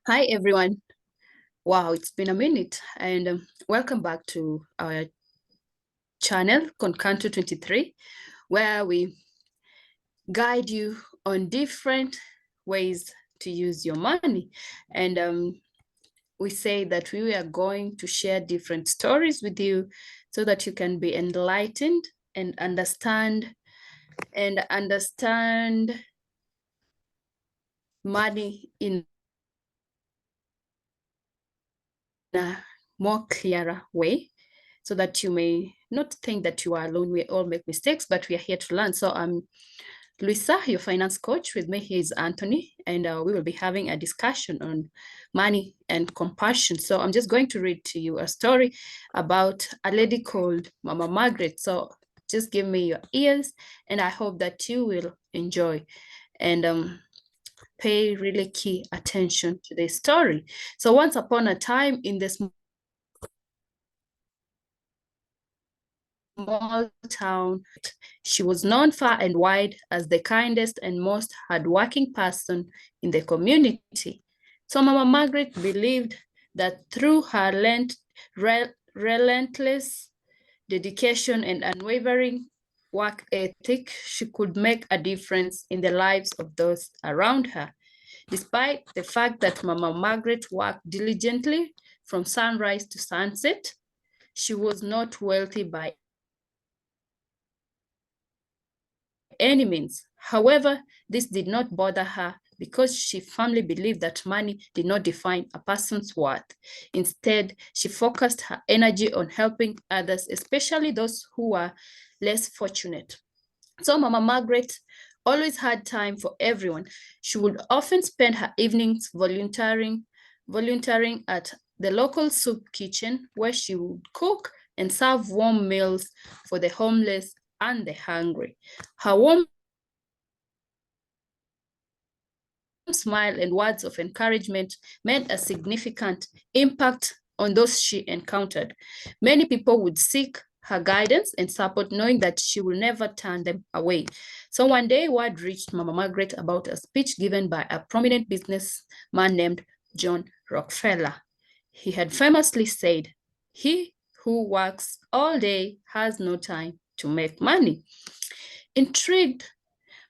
Hi, everyone. Wow, it's been a minute, and welcome back to our channel, Concanto 23, where we guide you on different ways to use your money. And we say that we are going to share different stories with you so that you can be enlightened and understand money in a more clearer way, so that you may not think that you are alone. We all make mistakes, but we are here to learn. So I'm Luisa, your finance coach. With me here is Anthony, and we will be having a discussion on money and compassion. So I'm just going to read to you a story about a lady called Mama Margaret. So just give me your ears, and I hope that you will enjoy and pay really key attention to this story. So once upon a time in this small town, she was known far and wide as the kindest and most hardworking person in the community. So Mama Margaret believed that through her relentless dedication and unwavering work ethic, she could make a difference in the lives of those around her. Despite the fact that Mama Margaret worked diligently from sunrise to sunset, she was not wealthy by any means. However, this did not bother her because she firmly believed that money did not define a person's worth. Instead, she focused her energy on helping others, especially those who were less fortunate. So Mama Margaret always had time for everyone. She would often spend her evenings volunteering at the local soup kitchen, where she would cook and serve warm meals for the homeless and the hungry. Her warm smile and words of encouragement made a significant impact on those she encountered. Many people would seek her guidance and support, knowing that she will never turn them away. So one day, word reached Mama Margaret about a speech given by a prominent businessman named John Rockefeller. He had famously said, "He who works all day has no time to make money." Intrigued,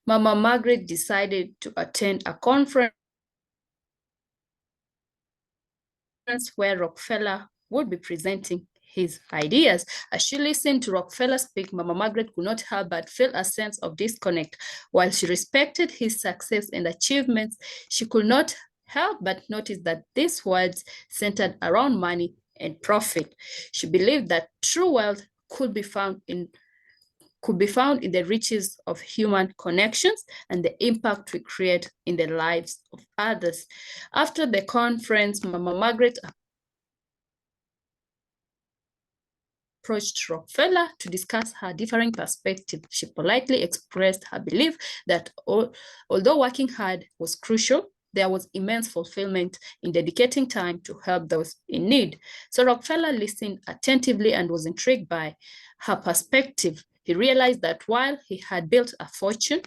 Mama Margaret decided to attend a conference where Rockefeller would be presenting his ideas. As she listened to Rockefeller speak, Mama Margaret could not help but feel a sense of disconnect. While she respected his success and achievements, she could not help but notice that these words centered around money and profit. She believed that true wealth could be found in the riches of human connections and the impact we create in the lives of others. After the conference, Mama Margaret approached Rockefeller to discuss her differing perspective. She politely expressed her belief that although working hard was crucial, there was immense fulfillment in dedicating time to help those in need. So Rockefeller listened attentively and was intrigued by her perspective. He realized that while he had built a fortune,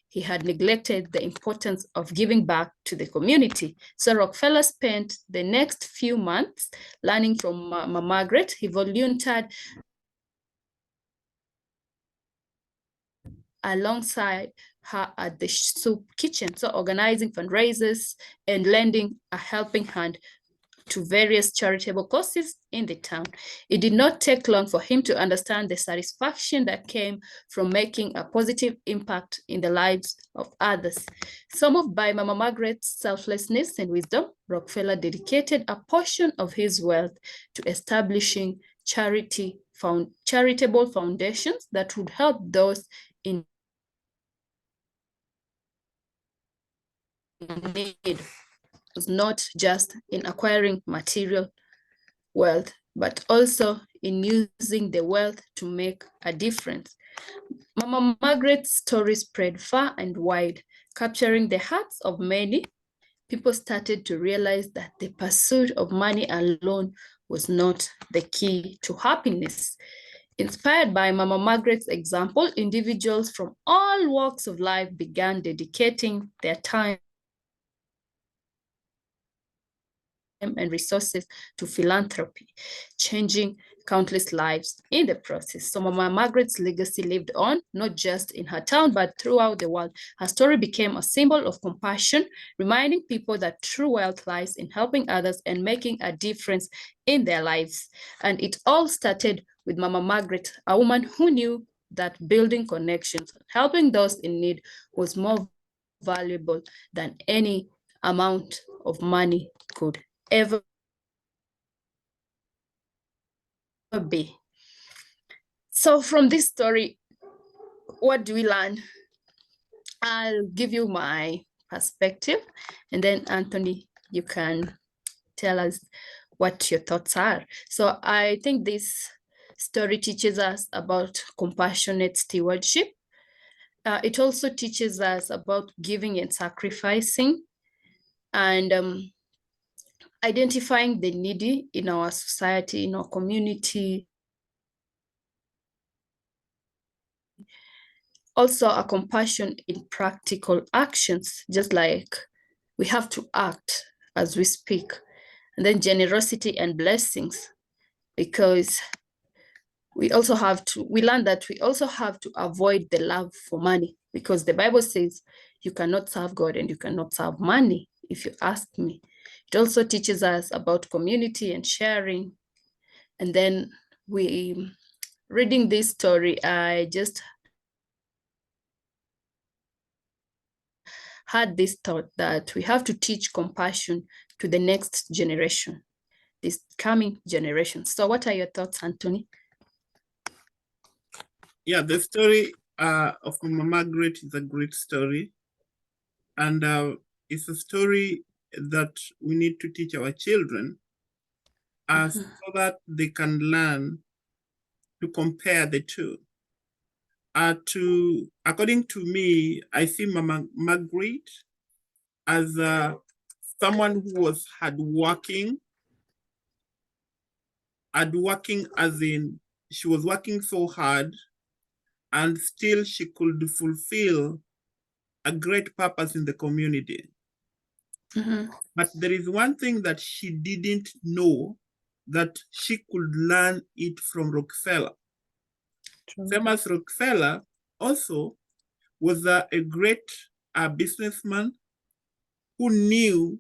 he had neglected the importance of giving back to the community. So Rockefeller spent the next few months learning from Mama Margaret. He volunteered alongside her at the soup kitchen, so organizing fundraisers and lending a helping hand to various charitable causes in the town. It did not take long for him to understand the satisfaction that came from making a positive impact in the lives of others. Moved by Mama Margaret's selflessness and wisdom, Rockefeller dedicated a portion of his wealth to establishing charitable foundations that would help those in need, was not just in acquiring material wealth, but also in using the wealth to make a difference. Mama Margaret's story spread far and wide, capturing the hearts of many. People started to realize that the pursuit of money alone was not the key to happiness. Inspired by Mama Margaret's example, individuals from all walks of life began dedicating their time and resources to philanthropy, changing countless lives in the process. So Mama Margaret's legacy lived on, not just in her town, but throughout the world. Her story became a symbol of compassion, reminding people that true wealth lies in helping others and making a difference in their lives. And it all started with Mama Margaret, a woman who knew that building connections, helping those in need was more valuable than any amount of money could ever be. So from this story, what do we learn? I'll give you my perspective, and then Anthony, you can tell us what your thoughts are. So I think this story teaches us about compassionate stewardship. It also teaches us about giving and sacrificing, and identifying the needy in our society, in our community. Also a compassion in practical actions, just like we have to act as we speak. And then generosity and blessings, because we learn that we also have to avoid the love for money, because the Bible says you cannot serve God and you cannot serve money, if you ask me. It also teaches us about community and sharing. And then reading this story, I just had this thought that we have to teach compassion to the next generation, this coming generation. So what are your thoughts, Anthony? Yeah, the story of Mama Margaret is a great story. And it's a story that we need to teach our children so that they can learn to compare the two. According to me, I see Mama Margaret as someone who was hardworking as in she was working so hard, and still she could fulfill a great purpose in the community. But there is one thing that she didn't know, that she could learn it from Rockefeller. Same as Rockefeller also was a great businessman who knew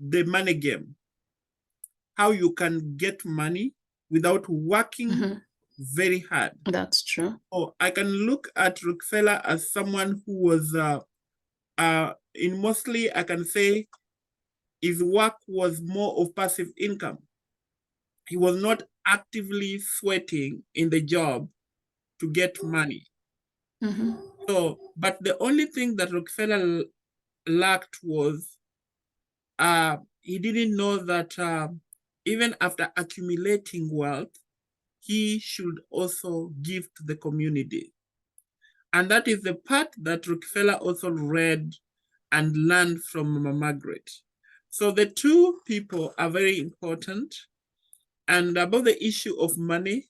the money game, how you can get money without working very hard. That's true. Oh, I can look at Rockefeller as someone who was in mostly, I can say, his work was more of passive income. He was not actively sweating in the job to get money. So, but the only thing that Rockefeller lacked was he didn't know that even after accumulating wealth, he should also give to the community. And that is the part that Rockefeller also read and learned from Mama Margaret. So the two people are very important. And about the issue of money,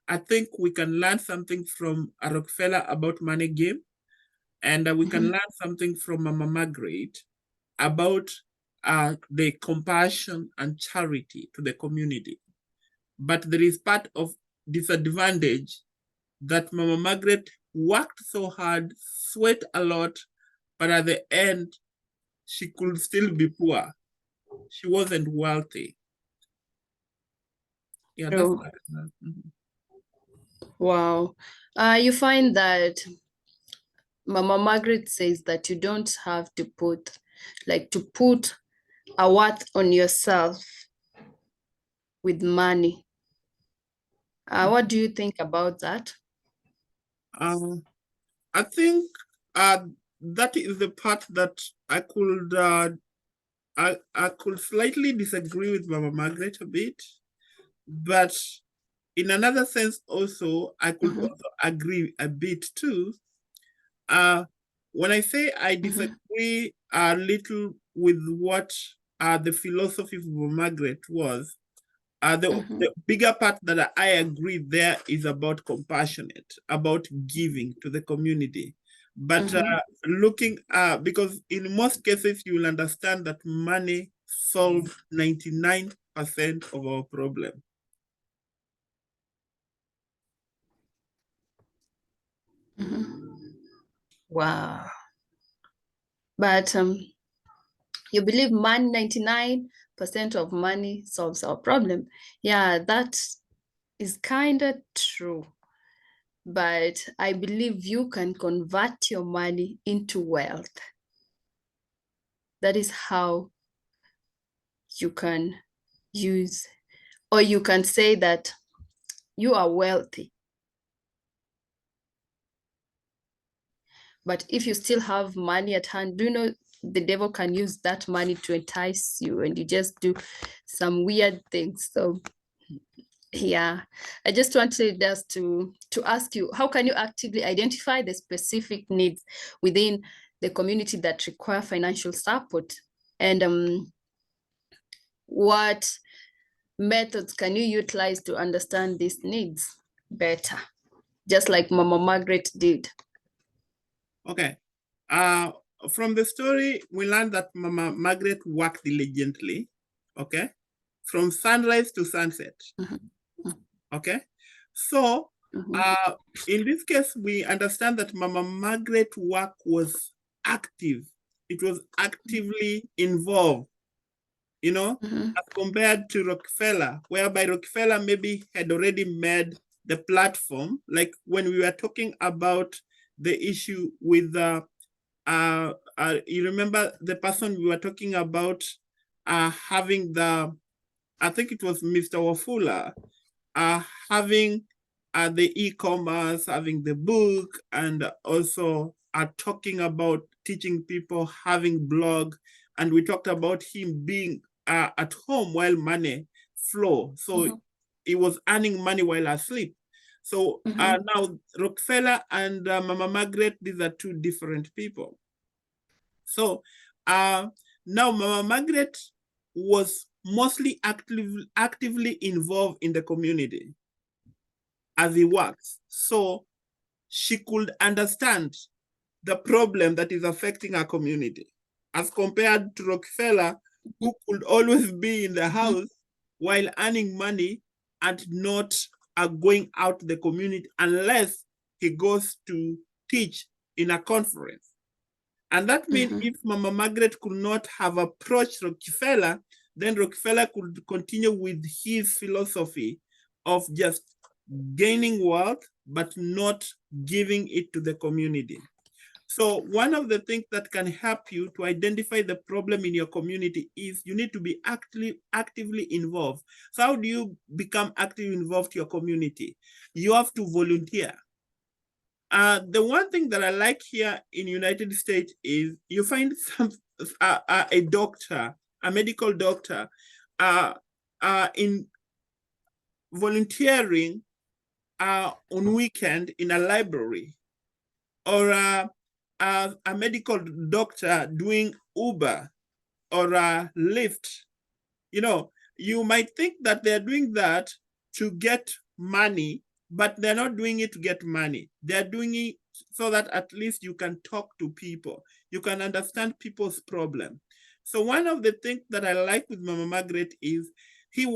I think we can learn something from Rockefeller about money game, and we can learn something from Mama Margaret about the compassion and charity to the community. But there is part of disadvantage that Mama Margaret worked so hard, sweat a lot, but at the end, she could still be poor. She wasn't wealthy. Yeah, that's Wow. You find that Mama Margaret says that you don't have to put a worth on yourself with money. What do you think about that? I think that is the part that I could slightly disagree with Mama Margaret a bit, but in another sense also, I could also agree a bit too. When I say I disagree a little with what the philosophy of Mama Margaret was, the bigger part that I agree there is about compassionate, about giving to the community. But looking, because in most cases, you will understand that money solve 99% of our problem. Wow. But you believe money, 99% of money solves our problem. Yeah, that is kind of true. But I believe you can convert your money into wealth. That is how you can use, or you can say that you are wealthy. But if you still have money at hand, do you know the devil can use that money to entice you and you just do some weird things. So yeah, I just wanted us to ask you, how can you actively identify the specific needs within the community that require financial support? And what methods can you utilize to understand these needs better? Just like Mama Margaret did. Okay. From the story, we learned that Mama Margaret worked diligently, okay, from sunrise to sunset. Okay, so in this case, we understand that Mama Margaret's work was active. It was actively involved, you know, as compared to Rockefeller, whereby Rockefeller maybe had already made the platform, like when we were talking about the issue with you remember the person we were talking about having the, I think it was Mr. Wafula, having the e-commerce, having the book, and also talking about teaching people, having blog, and we talked about him being at home while money flow. So he was earning money while asleep. So now Rockefeller and Mama Margaret, these are two different people. So now Mama Margaret was mostly actively involved in the community as he works. So she could understand the problem that is affecting our community, as compared to Rockefeller, who could always be in the house while earning money and not going out to the community unless he goes to teach in a conference. And that means if Mama Margaret could not have approached Rockefeller, then Rockefeller could continue with his philosophy of just gaining wealth, but not giving it to the community. So one of the things that can help you to identify the problem in your community is you need to be actively involved. So how do you become actively involved to your community? You have to volunteer. The one thing that I like here in United States is you find a doctor, a medical doctor, in volunteering on weekend in a library, or a medical doctor doing Uber or Lyft. You know, you might think that they're doing that to get money, but they're not doing it to get money. They're doing it so that at least you can talk to people. You can understand people's problem. So one of the things that I like with Mama Margaret is she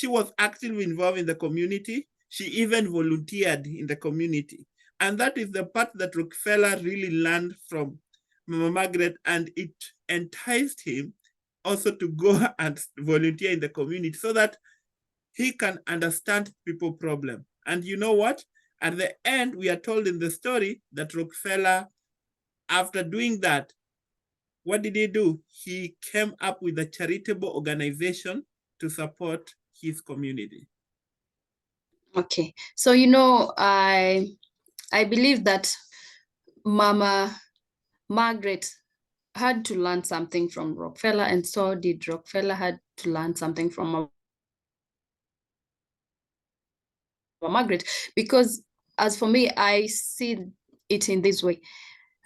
was actively involved in the community. She even volunteered in the community. And that is the part that Rockefeller really learned from Mama Margaret, and it enticed him also to go and volunteer in the community so that he can understand people's problem. And you know what? At the end, we are told in the story that Rockefeller, after doing that, what did he do? He came up with a charitable organization to support his community. Okay, so you know, I believe that Mama Margaret had to learn something from Rockefeller, and so did Rockefeller had to learn something from Mama Margaret, because as for me, I see it in this way.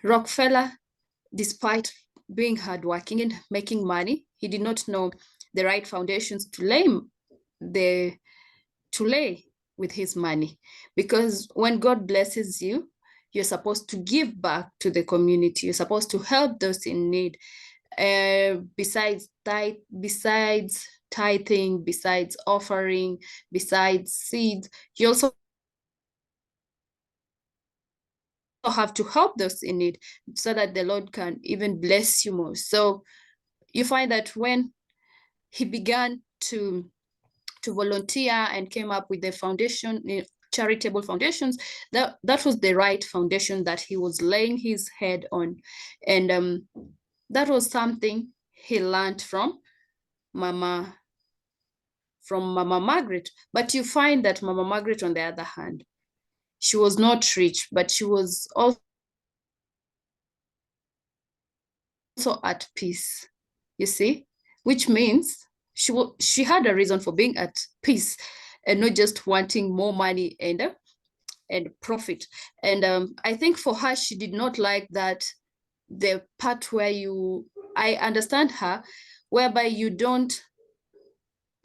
Rockefeller, despite being hardworking and making money, he did not know the right foundations to lay with his money. Because when God blesses you, you're supposed to give back to the community. You're supposed to help those in need. besides tithing, besides offering, besides seeds, you also have to help those in need so that the Lord can even bless you more. So you find that when he began to volunteer and came up with the foundation, charitable foundations, that was the right foundation that he was laying his head on. And that was something he learned from Mama Margaret. But you find that Mama Margaret, on the other hand, she was not rich, but she was also at peace, you see, which means she had a reason for being at peace and not just wanting more money and profit. And I think for her, she did not like that, the part where I understand her, whereby you don't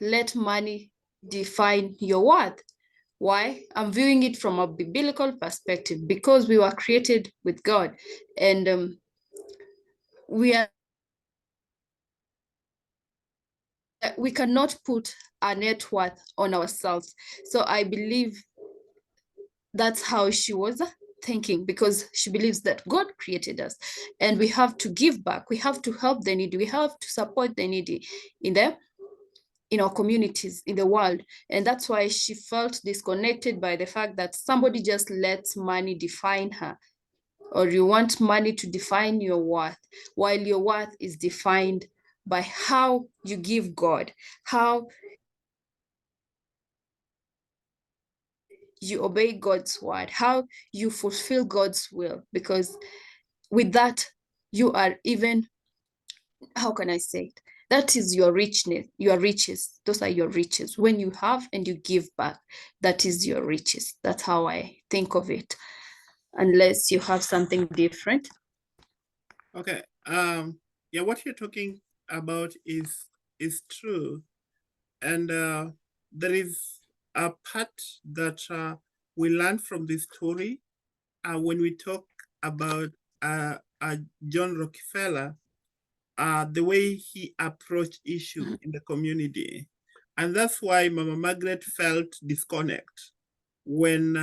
let money define your worth. Why? I'm viewing it from a biblical perspective, because we were created with God, and we cannot put our net worth on ourselves. So I believe that's how she was thinking, because she believes that God created us and we have to give back. We have to help the needy. We have to support the needy in our communities, in the world. And that's why she felt disconnected by the fact that somebody just lets money define her, or you want money to define your worth, while your worth is defined by how you give God, how you obey God's word, how you fulfill God's will. Because with that, you are even, how can I say it? That is your richness, your riches. Those are your riches. When you have and you give back, that is your riches. That's how I think of it, unless you have something different. Okay. Yeah, what you're talking about is true. And there is a part that we learn from this story when we talk about John Rockefeller, the way he approached issue in the community. And that's why Mama Margaret felt disconnect when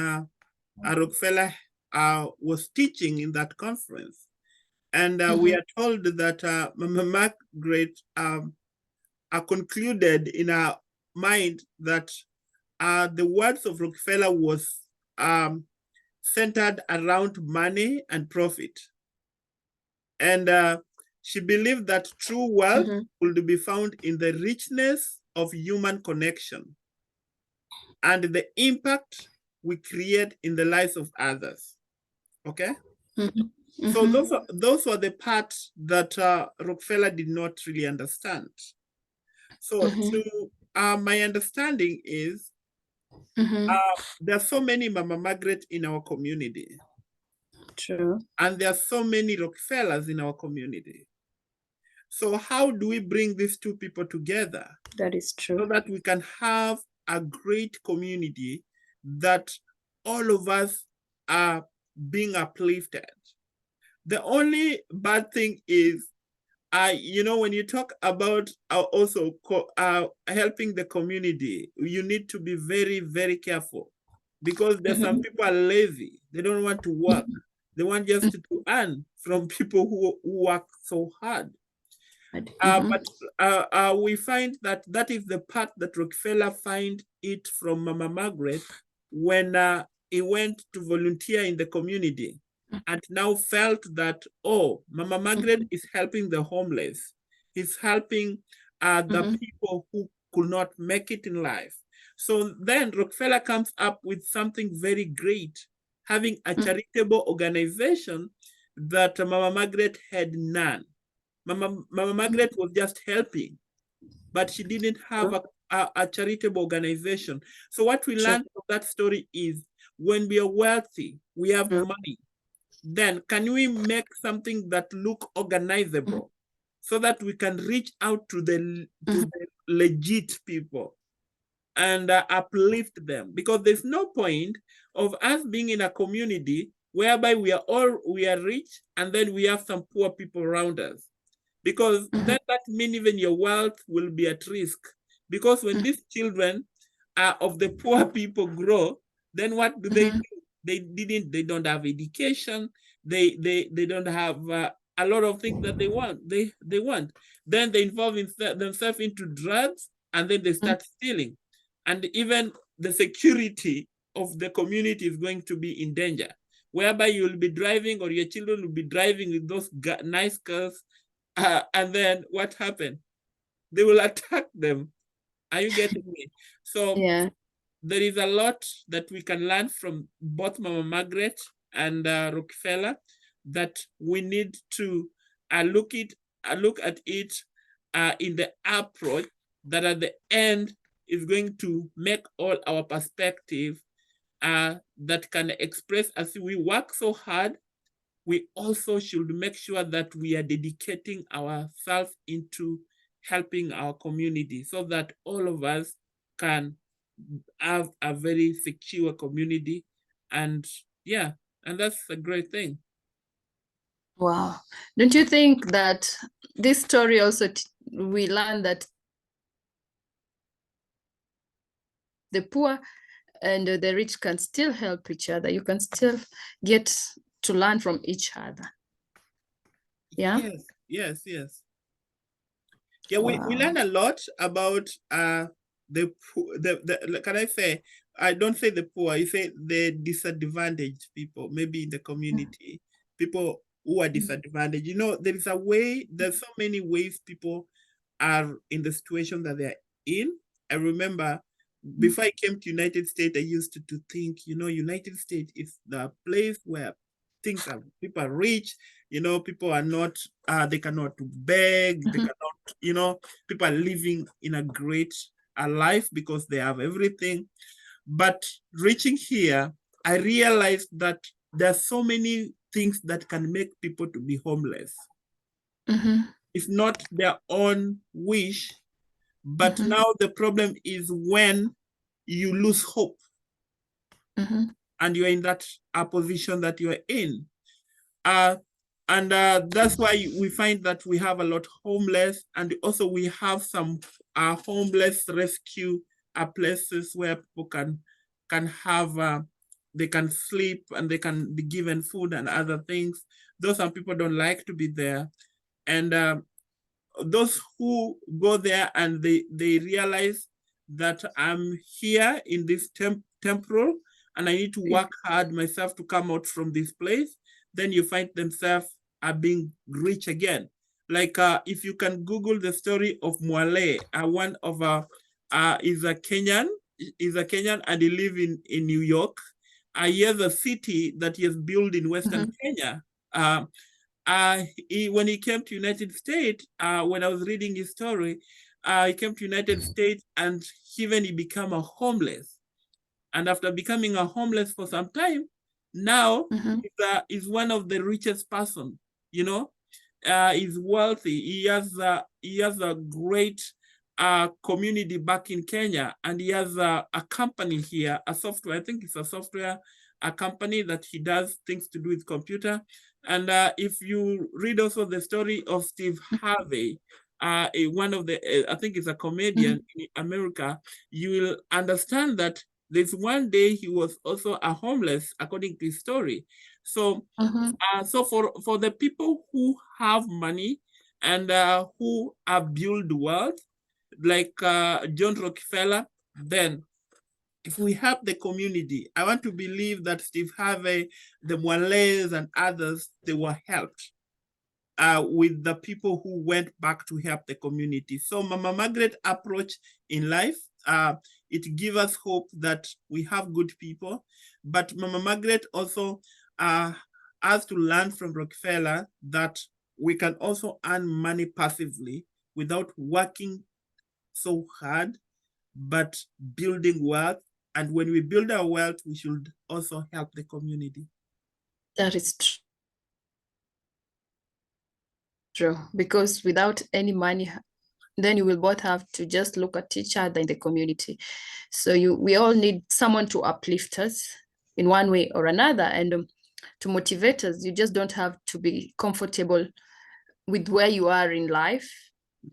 Rockefeller was teaching in that conference. And we are told that Mama Margaret concluded in her mind that the words of Rockefeller was centered around money and profit. And she believed that true wealth would be found in the richness of human connection and the impact we create in the lives of others. Okay? So those were the parts that Rockefeller did not really understand. So to my understanding is there are so many Mama Margaret in our community. True. And there are so many Rockefellers in our community. So how do we bring these two people together? That is true. So that we can have a great community that all of us are being uplifted. The only bad thing is, when you talk about also helping the community, you need to be very, very careful, because there's some people are lazy. They don't want to work. They want just to earn from people who work so hard. But we find that is the part that Rockefeller find it from Mama Margaret when he went to volunteer in the community, and now felt that, oh, Mama Margaret is helping the homeless. He's helping the people who could not make it in life. So then Rockefeller comes up with something very great, having a charitable organization that Mama Margaret had none. Mama Margaret was just helping, but she didn't have a charitable organization. So what we learned from that story is, when we are wealthy, we have money, then can we make something that look organizable so that we can reach out to the legit people and uplift them? Because there's no point of us being in a community whereby we are rich and then we have some poor people around us. because Mhm. then that means even your wealth will be at risk. Because when these children of the poor people grow, then what do they Mhm. do? They don't have education. They don't have a lot of things that they want. They want. Then they involve themselves into drugs, and then they start stealing, and even the security of the community is going to be in danger, whereby you will be driving, or your children will be driving with those nice cars, and then what happened? They will attack them. Are you getting me? So Yeah. there is a lot that we can learn from both Mama Margaret and Rockefeller, that we need to look at it in the approach that at the end is going to make all our perspective that can express, as we work so hard, we also should make sure that we are dedicating ourselves into helping our community, so that all of us can have a very secure community. And yeah, and that's a great thing. Wow. Don't you think that this story also we learn that the poor and the rich can still help each other? You can still get to learn from each other. Yeah. Yes. Yeah, we learn a lot about can I say, I don't say the poor, you say the disadvantaged people, maybe in the community, people who are disadvantaged. You know, there's so many ways people are in the situation that they're in. I remember before I came to United States, I used to think, United States is the place where people are rich, people are not, they cannot beg, they cannot, people are living in a great life because they have everything. But reaching here, I realized that there are so many things that can make people to be homeless. It's not their own wish, but now the problem is when you lose hope and you're in that position that you're in. And that's why we find that we have a lot homeless, and also we have some homeless rescue places where people can have they can sleep and they can be given food and other things. Though some people don't like to be there, and those who go there and they realize that I'm here in this temporal and I need to work hard myself to come out from this place, then you find themselves being rich again. Like if you can Google the story of Mwale, one of is a Kenyan, and he lives in New York. He has a city that he has built in Western Kenya. When he came to United States, when I was reading his story, he came to United States and even he became a homeless. And after becoming a homeless for some time, now he's one of the richest person. He's wealthy. He has a great community back in Kenya, and he has a company here, a software. I think it's a software, a company that he does things to do with computer. And if you read also the story of Steve Harvey, one of the, I think he's a comedian in America, you will understand that there's one day he was also a homeless, according to his story. So, so for the people who have money and who have built wealth, like John Rockefeller, then if we help the community, I want to believe that Steve Harvey, the Mwales and others, they were helped with the people who went back to help the community. So Mama Margaret approach in life, it gives us hope that we have good people, but Mama Margaret also has to learn from Rockefeller that we can also earn money passively without working so hard, but building wealth. And when we build our wealth, we should also help the community. That is true, because without any money, then you will both have to just look at each other in the community. So we all need someone to uplift us in one way or another, and to motivate us. You just don't have to be comfortable with where you are in life.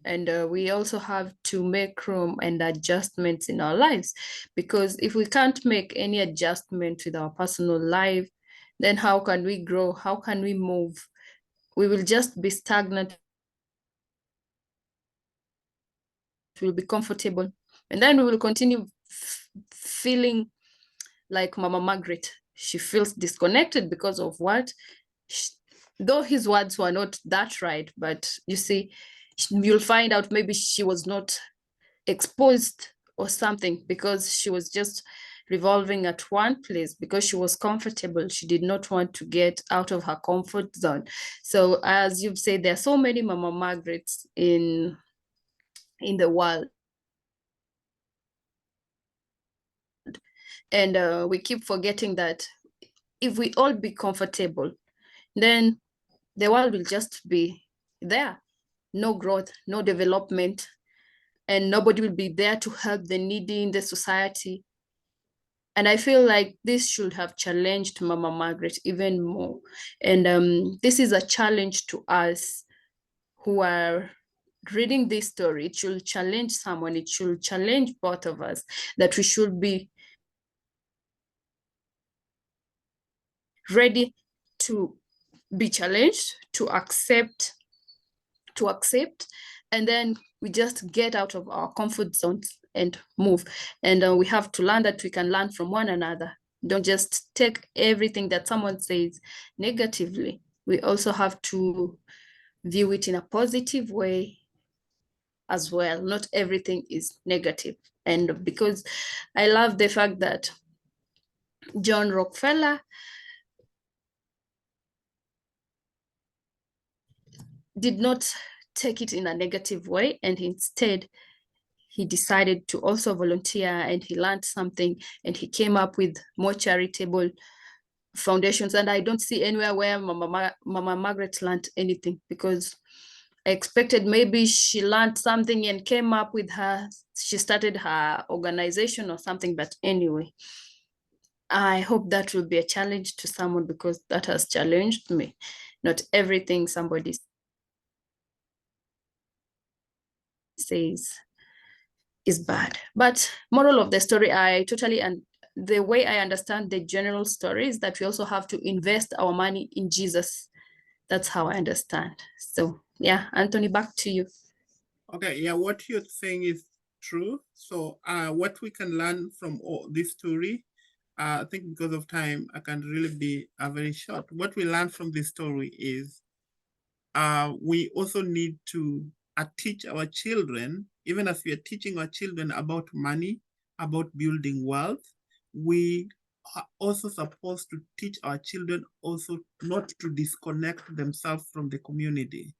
And we also have to make room and adjustments in our lives, because if we can't make any adjustment with our personal life, then how can we grow? How can we move? We will just be stagnant. We'll be comfortable, and then we will continue feeling like Mama Margaret. She feels disconnected because of what? Though his words were not that right, but you see, you'll find out maybe she was not exposed or something, because she was just revolving at one place because she was comfortable. She did not want to get out of her comfort zone. So as you've said, there are so many Mama Margarets in the world. And we keep forgetting that if we all be comfortable, then the world will just be there. No growth, no development, and nobody will be there to help the needy in the society. And I feel like this should have challenged Mama Margaret even more. And this is a challenge to us who are reading this story. It should challenge someone. It should challenge both of us, that we should be ready to be challenged, to accept, and then we just get out of our comfort zones and move. And we have to learn that we can learn from one another. Don't just take everything that someone says negatively. We also have to view it in a positive way as well. Not everything is negative. And because I love the fact that John Rockefeller did not take it in a negative way, and instead he decided to also volunteer, and he learned something, and he came up with more charitable foundations. And I don't see anywhere where Mama Margaret learned anything, because I expected maybe she learned something and came up with she started her organization or something. But anyway, I hope that will be a challenge to someone, because that has challenged me. Not everything somebody says is bad. But moral of the story, I totally, and the way I understand the general story is that we also have to invest our money in Jesus. That's how I understand. So yeah, Anthony, back to you. Okay, yeah, what you're saying is true. So what we can learn from this story, I think because of time, I can really be very short. What we learn from this story is we also need to teach our children, even as we are teaching our children about money, about building wealth, we are also supposed to teach our children also not to disconnect themselves from the community.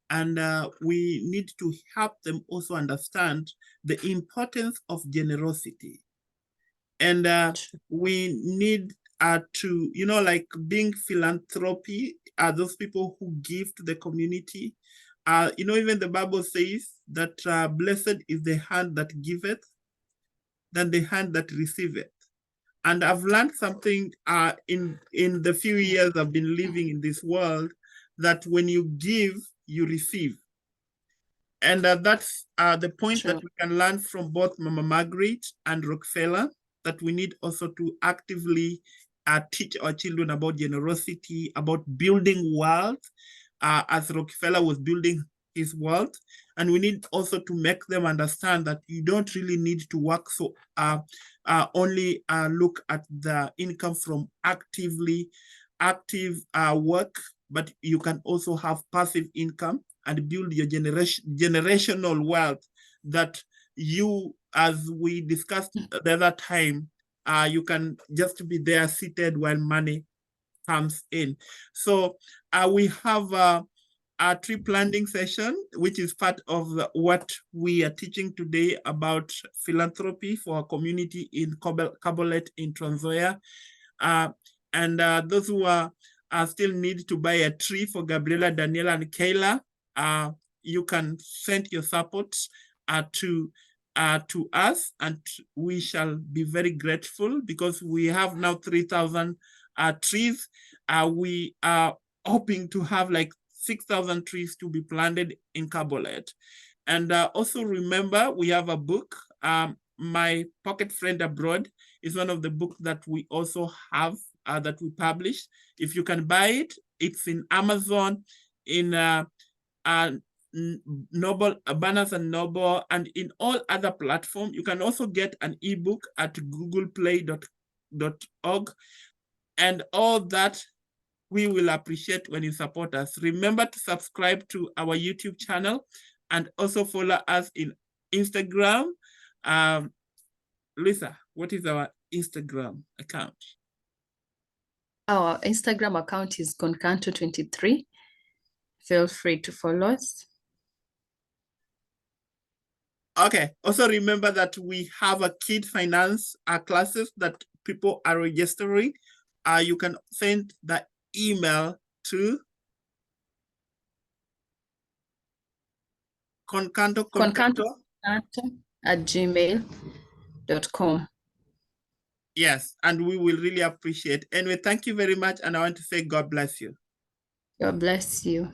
And we need to help them also understand the importance of generosity. And we need to, like being philanthropy, those people who give to the community. Even the Bible says that blessed is the hand that giveth than the hand that receiveth. And I've learned something in the few years I've been living in this world, that when you give, you receive. And that's the point that we can learn from both Mama Margaret and Rockefeller, that we need also to actively teach our children about generosity, about building wealth, as Rockefeller was building his wealth. And we need also to make them understand that you don't really need to work so only look at the income from active work, but you can also have passive income and build your generational wealth, that you, as we discussed the other time, you can just be there seated while money comes in. So we have a tree planting session, which is part of what we are teaching today about philanthropy for our community in Kabolet in Trans Nzoia. And those who still need to buy a tree for Gabriela, Daniela, and Kayla, you can send your support to us, and we shall be very grateful, because we have now 3,000 trees. We are hoping to have like 6,000 trees to be planted in Carbolet. And also remember, we have a book. My Pocket Friend Abroad is one of the books that we also have that we publish. If you can buy it, it's in Amazon, in Noble, Barnes and Noble, and in all other platforms. You can also get an ebook at googleplay.org, and all that we will appreciate when you support us. Remember to subscribe to our YouTube channel and also follow us in Instagram. Lisa, what is our Instagram account? Our Instagram account is Concanto23. Feel free to follow us. Okay. Also remember that we have a kid finance classes that people are registering. You can send the email to Concanto @gmail.com. Yes, and we will really appreciate. Anyway, thank you very much. And I want to say God bless you. God bless you.